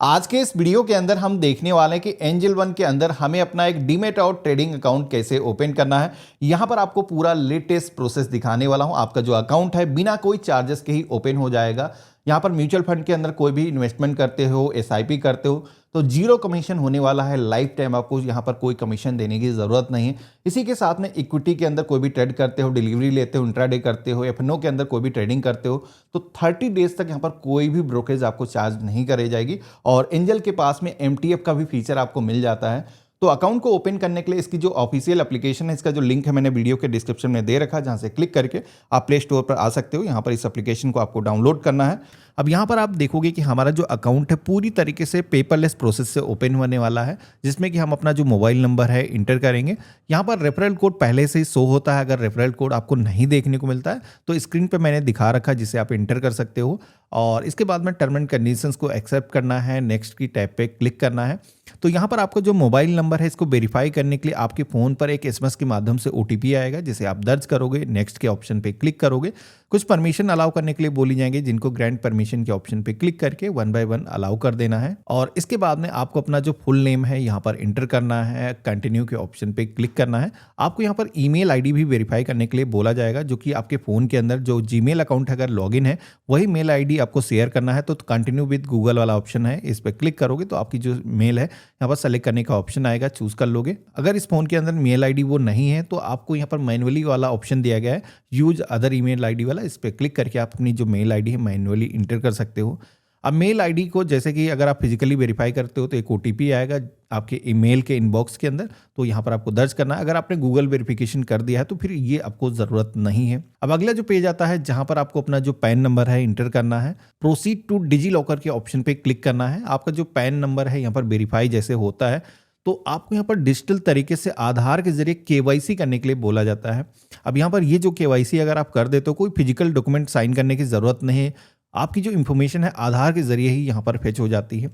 आज के इस वीडियो के अंदर हम देखने वाले हैं कि एंजल वन के अंदर हमें अपना एक डीमैट और ट्रेडिंग अकाउंट कैसे ओपन करना है। यहां पर आपको पूरा लेटेस्ट प्रोसेस दिखाने वाला हूं। आपका जो अकाउंट है बिना कोई चार्जेस के ही ओपन हो जाएगा। यहां पर म्यूचुअल फंड के अंदर कोई भी इन्वेस्टमेंट करते हो, एसआईपी करते हो तो जीरो कमीशन होने वाला है। लाइफ टाइम आपको यहां पर कोई कमीशन देने की जरूरत नहीं है। इसी के साथ में इक्विटी के अंदर कोई भी ट्रेड करते हो, डिलीवरी लेते हो, इंट्राडे करते हो, एफएनओ के अंदर कोई भी ट्रेडिंग करते हो तो 30 डेज तक यहां पर कोई भी ब्रोकरेज आपको चार्ज नहीं करे जाएगी। और एंजल के पास में एमटीएफ का भी फीचर आपको मिल जाता है। तो अकाउंट को ओपन करने के लिए इसकी जो ऑफिशियल एप्लीकेशन है, इसका जो लिंक है मैंने वीडियो के डिस्क्रिप्शन में दे रखा है, जहां से क्लिक करके आप प्ले स्टोर पर आ सकते हो। यहां पर इस एप्लीकेशन को आपको डाउनलोड करना है। अब यहां पर आप देखोगे कि हमारा जो अकाउंट है पूरी तरीके से पेपरलेस प्रोसेस से ओपन होने वाला है, जिसमें कि हम अपना जो मोबाइल नंबर है इंटर करेंगे। यहां पर रेफरल कोड पहले से ही शो होता है। अगर रेफरल कोड आपको नहीं देखने को मिलता है तो स्क्रीन पे मैंने दिखा रखा है, जिसे आप इंटर कर सकते हो। और इसके बाद में टर्म एंड कंडीशंस को एक्सेप्ट करना है, नेक्स्ट की टैब पे क्लिक करना है। तो यहाँ पर आपको जो मोबाइल नंबर है इसको वेरीफाई करने के लिए आपके फ़ोन पर एक एसएमएस के माध्यम से ओटीपी आएगा, जिसे आप दर्ज करोगे, नेक्स्ट के ऑप्शन पे क्लिक करोगे। कुछ परमिशन अलाउ करने के लिए बोली जाएंगे, जिनको ग्रांट परमिशन के ऑप्शन पे क्लिक करके 1 बाय 1 अलाउ कर देना है। और इसके बाद में आपको अपना जो फुल नेम है यहाँ पर इंटर करना है, कंटिन्यू के ऑप्शन पे क्लिक करना है। आपको यहाँ पर ईमेल आईडी भी वेरीफाई करने के लिए बोला जाएगा, जो कि आपके फ़ोन के अंदर जो जीमेल अकाउंट अगर लॉगिन है वही मेल आईडी आपको शेयर करना है। तो कंटिन्यू विद गूगल वाला ऑप्शन है, इस पर क्लिक करोगे तो आपकी जो मेल है यहाँ पर सेलेक्ट करने का ऑप्शन आएगा, चूज कर लोगे। अगर इस फोन के अंदर मेल आईडी वो नहीं है तो आपको यहाँ पर मैनुअली वाला ऑप्शन दिया गया है, यूज अदर ईमेल आईडी वाला। इस पर क्लिक करके आप अपनी जो मेल आईडी है मैनुअली इंटर कर सकते हो। अब मेल आईडी को जैसे कि अगर आप फिजिकली वेरीफाई करते हो तो एक ओटीपी आएगा आपके ईमेल के इनबॉक्स के अंदर, तो यहाँ पर आपको दर्ज करना है। अगर आपने गूगल वेरिफिकेशन कर दिया है तो फिर ये आपको ज़रूरत नहीं है। अब अगला जो पेज आता है जहाँ पर आपको अपना जो पैन नंबर है इंटर करना है, प्रोसीड टू डिजी लॉकर के ऑप्शन पे क्लिक करना है। आपका जो पैन नंबर है यहाँ पर वेरीफाई जैसे होता है तो आपको यहाँ पर डिजिटल तरीके से आधार के जरिए केवाईसी करने के लिए बोला जाता है। अब यहाँ पर ये जो केवाईसी अगर आप कर देते हो, कोई फिजिकल डॉक्यूमेंट साइन करने की ज़रूरत नहीं है। आपकी जो इन्फॉर्मेशन है आधार के जरिए ही यहाँ पर फेच हो जाती है।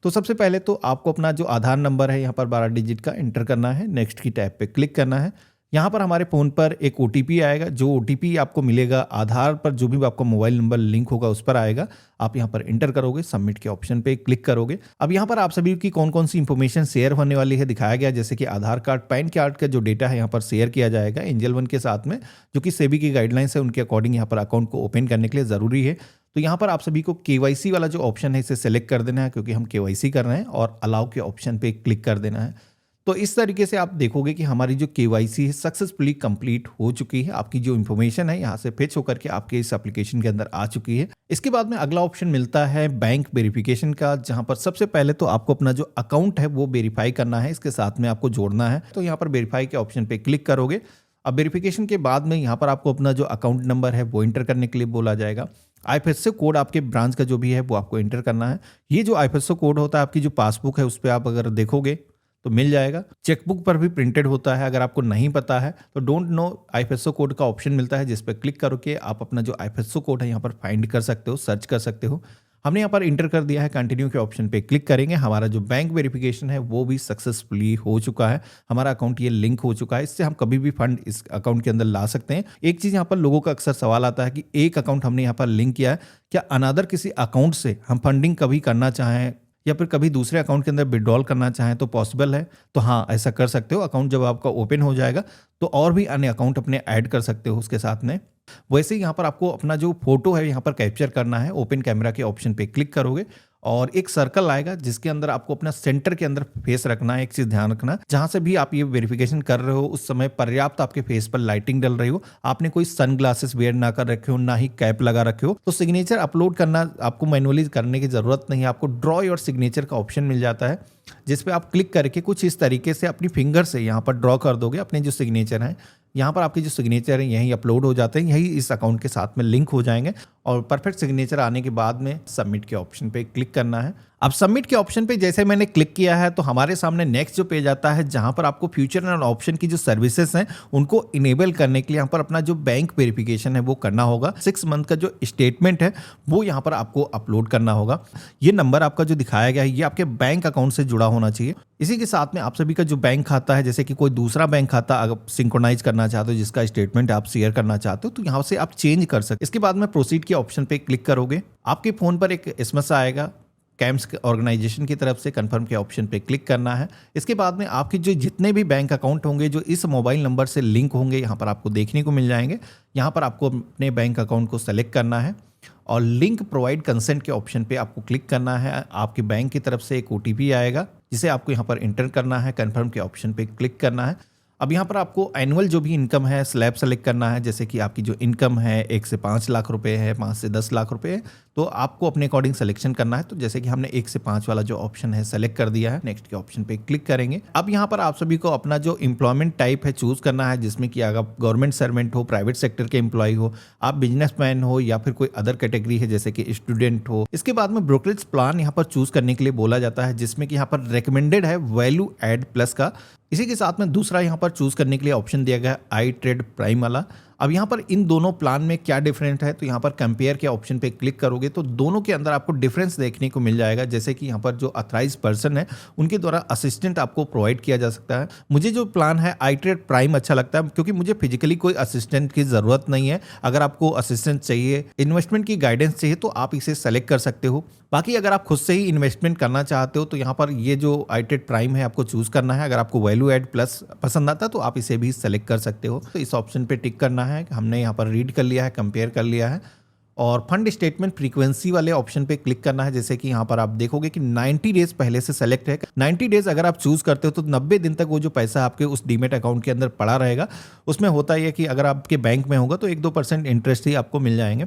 तो सबसे पहले तो आपको अपना जो आधार नंबर है यहाँ पर 12 डिजिट का इंटर करना है, नेक्स्ट की टैब पे क्लिक करना है। यहाँ पर हमारे फ़ोन पर एक ओटीपी आएगा, जो ओटीपी आपको मिलेगा आधार पर जो भी आपका मोबाइल नंबर लिंक होगा उस पर आएगा। आप यहाँ पर इंटर करोगे, सबमिट के ऑप्शन पे क्लिक करोगे। अब यहाँ पर आप सभी की कौन कौन सी इंफॉर्मेशन शेयर होने वाली है दिखाया गया, जैसे कि आधार कार्ड, पैन कार्ड का जो डेटा है यहाँ पर शेयर किया जाएगा एंजल वन के साथ में, जो कि सेबी की गाइडलाइंस है उनके अकॉर्डिंग यहाँ पर अकाउंट को ओपन करने के लिए ज़रूरी है। तो यहाँ पर आप सभी को केवाईसी वाला जो ऑप्शन है इसे सेलेक्ट कर देना है, क्योंकि हम केवाईसी कर रहे हैं, और अलाउ के ऑप्शन पे क्लिक कर देना है। तो इस तरीके से आप देखोगे कि हमारी जो केवाईसी है सक्सेसफुली कंप्लीट हो चुकी है। आपकी जो इन्फॉर्मेशन है यहाँ से फेच होकर के आपके इस एप्लीकेशन के अंदर आ चुकी है। इसके बाद में अगला ऑप्शन मिलता है बैंक वेरिफिकेशन का, जहाँ पर सबसे पहले तो आपको अपना जो अकाउंट है वो वेरीफाई करना है, इसके साथ में आपको जोड़ना है। तो यहाँ पर वेरीफाई के ऑप्शन पे क्लिक करोगे। अब वेरिफिकेशन के बाद में यहाँ पर आपको अपना जो अकाउंट नंबर है वो इंटर करने के लिए बोला जाएगा। आईएफएससी कोड आपके ब्रांच का जो भी है वो आपको एंटर करना है। ये जो आईएफएससी कोड होता है आपकी जो पासबुक है उस पर आप अगर देखोगे तो मिल जाएगा। चेकबुक पर भी प्रिंटेड होता है। अगर आपको नहीं पता है तो डोंट नो आईएफएससी कोड का ऑप्शन मिलता है, जिस पर क्लिक करके आप अपना जो आईएफएससी कोड है यहाँ पर फाइंड कर सकते हो, सर्च कर सकते हो। हमने यहाँ पर इंटर कर दिया है, कंटिन्यू के ऑप्शन पे क्लिक करेंगे। हमारा जो बैंक वेरिफिकेशन है वो भी सक्सेसफुली हो चुका है, हमारा अकाउंट ये लिंक हो चुका है। इससे हम कभी भी फंड इस अकाउंट के अंदर ला सकते हैं। एक चीज़ यहाँ पर लोगों का अक्सर सवाल आता है कि एक अकाउंट हमने यहाँ पर लिंक किया है, क्या अनदर किसी अकाउंट से हम फंडिंग कभी करना चाहें या फिर कभी दूसरे अकाउंट के अंदर विड्रॉल करना चाहें तो पॉसिबल है? तो हाँ, ऐसा कर सकते हो। अकाउंट जब आपका ओपन हो जाएगा तो और भी अन्य अकाउंट अपने ऐड कर सकते हो उसके साथ में। वैसे ही यहाँ पर आपको अपना जो फोटो है यहाँ पर कैप्चर करना है। ओपन कैमरा के ऑप्शन पे क्लिक करोगे और एक सर्कल आएगा जिसके अंदर आपको अपना सेंटर के अंदर फेस रखना है। एक चीज ध्यान रखना, जहां से भी आप ये वेरिफिकेशन कर रहे हो उस समय पर्याप्त आपके फेस पर लाइटिंग डल रही हो, आपने कोई सनग्लासेस वेयर ना कर रखे हो, ना ही कैप लगा रखे हो, तो सिग्नेचर अपलोड करना आपको मैनुअली करने की जरूरत नहीं है। आपको ड्रॉ योर सिग्नेचर का ऑप्शन मिल जाता है, जिस पे आप क्लिक करके कुछ इस तरीके से अपनी फिंगर से यहाँ पर ड्रॉ कर दोगे अपने जो सिग्नेचर हैं। यहाँ पर आपके जो सिग्नेचर हैं यही अपलोड हो जाते हैं, यही इस अकाउंट के साथ में लिंक हो जाएंगे। और परफेक्ट सिग्नेचर आने के बाद में सबमिट के ऑप्शन पे क्लिक करना है। अब सबमिट के ऑप्शन पे जैसे मैंने क्लिक किया है तो हमारे सामने नेक्स्ट जो पेज आता है, जहां पर आपको फ्यूचर एंड ऑप्शन की जो सर्विसेज हैं उनको इनेबल करने के लिए यहाँ पर अपना जो बैंक वेरिफिकेशन है वो करना होगा। 6 मंथ का जो स्टेटमेंट है वो यहाँ पर आपको अपलोड करना होगा। ये नंबर आपका जो दिखाया गया है ये आपके बैंक अकाउंट से जुड़ा होना चाहिए। इसी के साथ में आप सभी का जो बैंक खाता है, जैसे कि कोई दूसरा बैंक खाता अगर सिंक्रोनाइज करना चाहते हो, जिसका स्टेटमेंट आप शेयर करना चाहते हो, तो यहाँ से आप चेंज कर सकते। इसके बाद में प्रोसीड के ऑप्शन पे क्लिक करोगे, आपके फोन पर एक एसएमएस आएगा, कैम्स ऑर्गेनाइजेशन की तरफ से कंफर्म के ऑप्शन पे क्लिक करना है। इसके बाद में आपके जो जितने भी बैंक अकाउंट होंगे जो इस मोबाइल नंबर से लिंक होंगे यहाँ पर आपको देखने को मिल जाएंगे। यहाँ पर आपको अपने बैंक अकाउंट को सेलेक्ट करना है और लिंक प्रोवाइड कंसेंट के ऑप्शन पे आपको क्लिक करना है। आपके बैंक की तरफ से एक OTP आएगा जिसे आपको यहाँ पर इंटर करना है। कंफर्म के ऑप्शन पे क्लिक करना है। अब यहाँ पर आपको एनुअल जो भी इनकम है स्लैब सेलेक्ट करना है। जैसे कि आपकी जो इनकम है 1 से 5 लाख रुपए है, 5 से 10 लाख रुपए है, तो आपको अपने अकॉर्डिंग सिलेक्शन करना है। तो जैसे कि हमने 1 से 5 वाला जो ऑप्शन है सेलेक्ट कर दिया है। नेक्स्ट के ऑप्शन पे क्लिक करेंगे। अब यहाँ पर आप सभी को अपना जो एम्प्लॉयमेंट टाइप है चूज करना है, जिसमें कि अगर गवर्नमेंट सर्वेंट हो, प्राइवेट सेक्टर के एम्प्लॉय हो, आप बिजनेसमैन हो या फिर कोई अदर कैटेगरी है जैसे कि स्टूडेंट हो। इसके बाद में ब्रोकरेज प्लान यहाँ पर चूज करने के लिए बोला जाता है, जिसमें कि यहाँ पर रिकमेंडेड है वैल्यू एड प्लस का। इसी के साथ में दूसरा यहाँ पर चूज करने के लिए ऑप्शन दिया गया है आई ट्रेड प्राइम वाला। अब यहाँ पर इन दोनों प्लान में क्या डिफरेंट है, तो यहाँ पर कंपेयर के ऑप्शन पे क्लिक करोगे तो दोनों के अंदर आपको डिफरेंस देखने को मिल जाएगा। जैसे कि यहाँ पर जो अथराइज पर्सन है उनके द्वारा असिस्टेंट आपको प्रोवाइड किया जा सकता है। मुझे जो प्लान है आई ट्रेड प्राइम अच्छा लगता है, क्योंकि मुझे फिजिकली कोई असिस्टेंट की ज़रूरत नहीं है। अगर आपको असिस्टेंट चाहिए, इन्वेस्टमेंट की गाइडेंस चाहिए, तो आप इसे सेलेक्ट कर सकते हो। बाकी अगर आप खुद से ही इन्वेस्टमेंट करना चाहते हो तो यहाँ पर ये जो आई ट्रेड प्राइम है आपको चूज़ करना है। अगर आपको वैल्यू एड प्लस पसंद आता है तो आप इसे भी सेलेक्ट कर सकते हो। तो इस ऑप्शन पे टिक करना है। हमने यहाँ पर रीड कर लिया है, कंपेयर कर लिया है, और फंड स्टेटमेंट फ्रीक्वेंसी वाले ऑप्शन पे क्लिक करना है। जैसे कि यहाँ पर आप देखोगे कि 90 डेज पहले से सेलेक्ट है। 90 डेज अगर आप चूज करते हो तो 90 दिन तक वो जो पैसा आपके उस डीमेट अकाउंट के अंदर पड़ा रहेगा। उसमें होता ही है कि अगर आपके बैंक में होगा तो 1-2% इंटरेस्ट ही आपको मिल जाएंगे।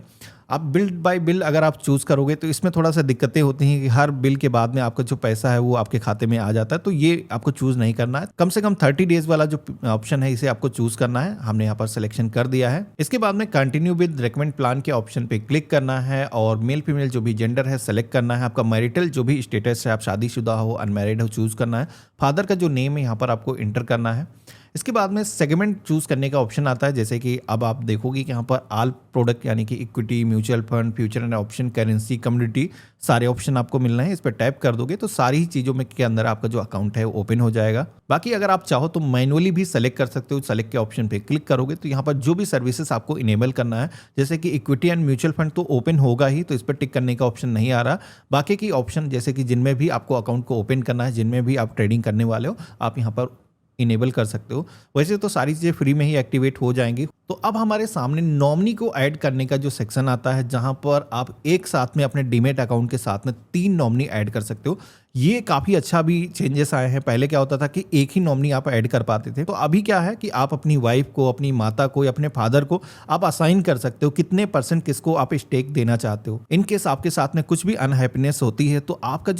आप बिल बाय बिल अगर आप चूज करोगे तो इसमें थोड़ा सा दिक्कतें होती हैं कि हर बिल के बाद में आपका जो पैसा है वो आपके खाते में आ जाता है, तो ये आपको चूज नहीं करना है। कम से कम 30 डेज वाला जो ऑप्शन है इसे आपको चूज करना है। हमने यहाँ पर सिलेक्शन कर दिया है। इसके बाद में कंटिन्यू विद रेकमेंड प्लान के ऑप्शन पे क्लिक करना है और मेल फीमेल जो भी जेंडर है सेलेक्ट करना है। आपका मैरिटल जो भी स्टेटस है, आप शादीशुदा हो, अनमैरिड हो, चूज करना है। फादर का जो नेम है यहाँ पर आपको इंटर करना है। इसके बाद में सेगमेंट चूज करने का ऑप्शन आता है। जैसे कि अब आप देखोगे कि यहाँ पर ऑल प्रोडक्ट यानी कि equity, mutual fund, future and option, currency, community, सारे ऑप्शन आपको मिलना है। इस पर टैप कर दोगे तो सारी ही चीज़ों में के अंदर आपका जो अकाउंट है वो ओपन हो जाएगा। बाकी अगर आप चाहो तो मैनुअली भी सेलेक्ट कर सकते हो। सेलेक्ट के ऑप्शन पे क्लिक करोगे तो यहाँ पर जो भी सर्विसेज आपको इनेबल करना है, जैसे कि इक्विटी एंड म्यूचुअल फंड तो ओपन होगा ही, तो इस पर टिक करने का ऑप्शन नहीं आ रहा। बाकी की ऑप्शन जैसे कि जिनमें भी आपको अकाउंट को ओपन करना है, जिनमें भी आप ट्रेडिंग करने वाले हो, आप यहाँ पर इनेबल कर सकते हो। वैसे तो सारी चीज़ें फ्री में ही एक्टिवेट हो जाएंगी। तो अब हमारे सामने नॉमिनी को ऐड करने का जो सेक्शन आता है, जहां पर आप एक साथ में अपने डीमेट अकाउंट के साथ में 3 नॉमिनी ऐड कर सकते हो। ये काफ़ी अच्छा भी चेंजेस आए हैं। पहले क्या होता था कि एक ही नॉमिनी आप ऐड कर पाते थे, तो अभी क्या है कि आप अपनी वाइफ को, अपनी माता को या अपने फादर को आप असाइन कर सकते हो कितने % किसको आप स्टेक देना चाहते हो। इन केस आपके साथ में कुछ भी अनहैप्पीनेस होती है तो आपका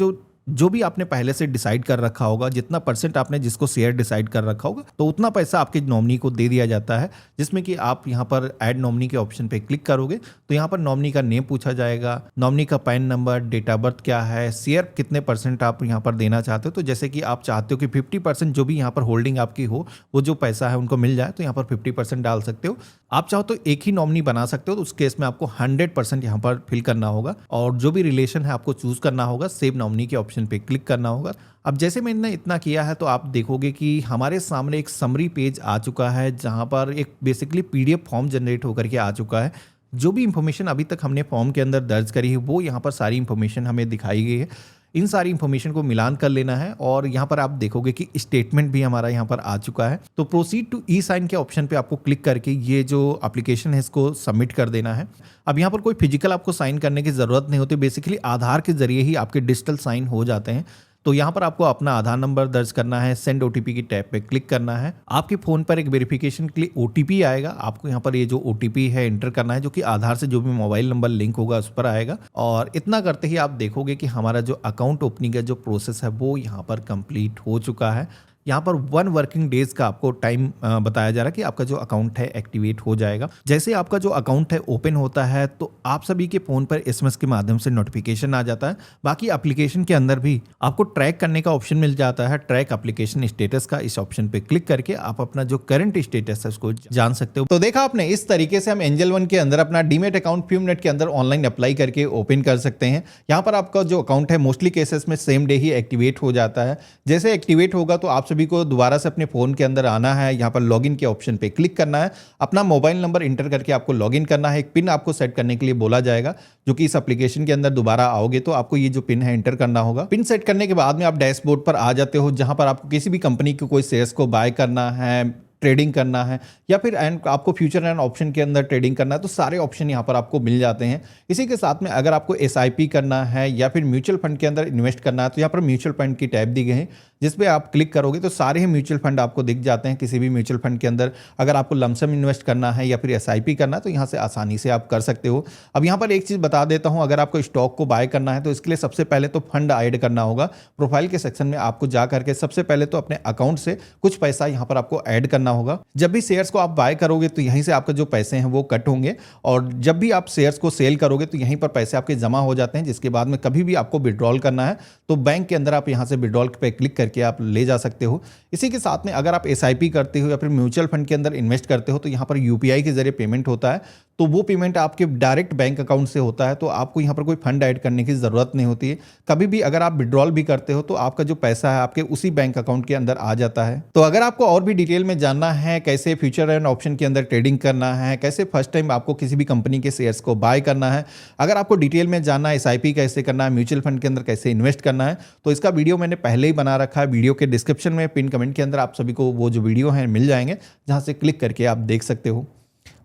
जो भी आपने पहले से डिसाइड कर रखा होगा, जितना % आपने जिसको शेयर डिसाइड कर रखा होगा, तो उतना पैसा आपके नॉमिनी को दे दिया जाता है। जिसमें कि आप यहाँ पर ऐड नॉमिनी के ऑप्शन पे क्लिक करोगे तो यहाँ पर नॉमिनी का नेम पूछा जाएगा, नॉमिनी का PAN number, date of birth क्या है, शेयर कितने % आप यहाँ पर देना चाहते हो। तो जैसे कि आप चाहते हो कि 50% जो भी यहाँ पर होल्डिंग आपकी हो, वो जो पैसा है उनको मिल जाए, तो यहाँ पर 50% डाल सकते हो। आप चाहो तो एक ही नॉमिनी बना सकते हो, तो उस केस में आपको 100% यहाँ पर फिल करना होगा और जो भी रिलेशन है आपको चूज करना होगा। सेव नॉमिनी के ऑप्शन पे क्लिक करना होगा। अब जैसे मैंने इतना किया है तो आप देखोगे कि हमारे सामने एक समरी पेज आ चुका है, जहां पर एक बेसिकली PDF फॉर्म जनरेट होकर के आ चुका है। जो भी इंफॉर्मेशन अभी तक हमने फॉर्म के अंदर दर्ज करी है वो यहाँ पर सारी इंफॉर्मेशन हमें दिखाई गई है। इन सारी इंफॉर्मेशन को मिलान कर लेना है और यहाँ पर आप देखोगे कि स्टेटमेंट भी हमारा यहाँ पर आ चुका है। तो प्रोसीड टू ई साइन के ऑप्शन पे आपको क्लिक करके ये जो एप्लीकेशन है इसको सबमिट कर देना है। अब यहाँ पर कोई फिजिकल आपको साइन करने की ज़रूरत नहीं होती, बेसिकली आधार के जरिए ही आपके डिजिटल साइन हो जाते हैं। तो यहाँ पर आपको अपना आधार नंबर दर्ज करना है, सेंड OTP की टैब पे क्लिक करना है। आपके फ़ोन पर एक वेरिफिकेशन के लिए OTP आएगा। आपको यहाँ पर ये जो OTP है एंटर करना है, जो कि आधार से जो भी मोबाइल नंबर लिंक होगा उस पर आएगा। और इतना करते ही आप देखोगे कि हमारा जो अकाउंट ओपनिंग का जो प्रोसेस है वो यहाँ पर कंप्लीट हो चुका है। यहाँ पर 1 वर्किंग डेज का आपको टाइम बताया जा रहा है कि आपका जो अकाउंट है एक्टिवेट हो जाएगा। जैसे आपका जो अकाउंट है ओपन होता है तो आप सभी के फ़ोन पर SMS के माध्यम से नोटिफिकेशन आ जाता है। बाकी एप्लीकेशन के अंदर भी आपको ट्रैक करने का ऑप्शन मिल जाता है, ट्रैक एप्लीकेशन स्टेटस का। इस ऑप्शन पे क्लिक करके आप अपना जो करंट स्टेटस है उसको जान सकते हो। तो देखा आपने, इस तरीके से हम एंजल वन के अंदर अपना डीमेट अकाउंट फ्यू मिनट के अंदर ऑनलाइन अप्लाई करके ओपन कर सकते हैं। यहाँ पर आपका जो अकाउंट है मोस्टली केसेस में सेम डे ही एक्टिवेट हो जाता है। जैसे एक्टिवेट होगा तो आप सभी को दोबारा से अपने फ़ोन के अंदर आना है, यहाँ पर लॉगिन के ऑप्शन पे क्लिक करना है, अपना मोबाइल नंबर इंटर करके आपको लॉगिन करना है। एक पिन आपको सेट करने के लिए बोला जाएगा, जो कि इस एप्लीकेशन के अंदर दोबारा आओगे तो आपको ये जो पिन है इंटर करना होगा। पिन सेट करने के बाद में आप डैशबोर्ड पर आ जाते हो, जहां पर आपको किसी भी कंपनी के कोई शेयर्स को बाय करना है, ट्रेडिंग करना है, या फिर आपको फ्यूचर एंड ऑप्शन के अंदर ट्रेडिंग करना है, तो सारे ऑप्शन यहाँ पर आपको मिल जाते हैं। इसी के साथ में अगर आपको SIP करना है या फिर म्यूचुअल फंड के अंदर इन्वेस्ट करना है, तो यहाँ पर म्यूचुअल फंड की टैब दी गई है, जिस पे आप क्लिक करोगे तो सारे ही म्यूचुअल फंड आपको दिख जाते हैं। किसी भी म्यूचुअल फंड के अंदर अगर आपको लमसम इन्वेस्ट करना है या फिर SIP करना है, तो यहाँ से आसानी से आप कर सकते हो। अब यहाँ पर एक चीज़ बता देता हूँ, अगर आपको स्टॉक को बाय करना है तो इसके लिए सबसे पहले तो फंड ऐड करना होगा। प्रोफाइल के सेक्शन में आपको जा करके सबसे पहले तो अपने अकाउंट से कुछ पैसा यहाँ पर आपको ऐड करना होगा। जब भी शेयर्स को आप बाय करोगे तो यहीं से आपके जो पैसे हैं वो कट होंगे, और जब भी आप शेयर्स को सेल करोगे तो यहीं पर पैसे आपके जमा हो जाते हैं, जिसके बाद में कभी भी आपको विड्रॉल करना है तो बैंक के अंदर आप यहाँ से विड्रॉल पे क्लिक करके आप ले जा सकते हो। इसी के साथ में अगर आप SIP करते हो या फिर म्यूचुअल फंड के अंदर इन्वेस्ट करते हो तो यहाँ पर UPI के जरिए पेमेंट होता है, तो वो पेमेंट आपके डायरेक्ट बैंक अकाउंट से होता है, तो आपको यहाँ पर कोई फंड ऐड करने की ज़रूरत नहीं होती है। कभी भी अगर आप विड्रॉल भी करते हो तो आपका जो पैसा है आपके उसी बैंक अकाउंट के अंदर आ जाता है। तो अगर आपको और भी डिटेल में जानना है कैसे फ्यूचर एंड ऑप्शन के अंदर ट्रेडिंग करना है, कैसे फर्स्ट टाइम आपको किसी भी कंपनी के शेयर्स को बाय करना है, अगर आपको डिटेल में जानना है SIP कैसे करना है, म्यूचुअल फंड के अंदर कैसे इन्वेस्ट करना है, तो इसका वीडियो मैंने पहले ही बना रखा है। वीडियो के डिस्क्रिप्शन में पिन कमेंट के अंदर आप सभी को वो जो वीडियो है मिल जाएंगे, जहां से क्लिक करके आप देख सकते हो।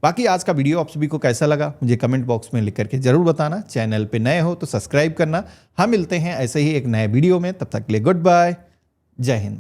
बाकी आज का वीडियो आप सभी को कैसा लगा मुझे कमेंट बॉक्स में लिख करके जरूर बताना। चैनल पे नए हो तो सब्सक्राइब करना। हम मिलते हैं ऐसे ही एक नए वीडियो में, तब तक के लिए गुड बाय, जय हिंद।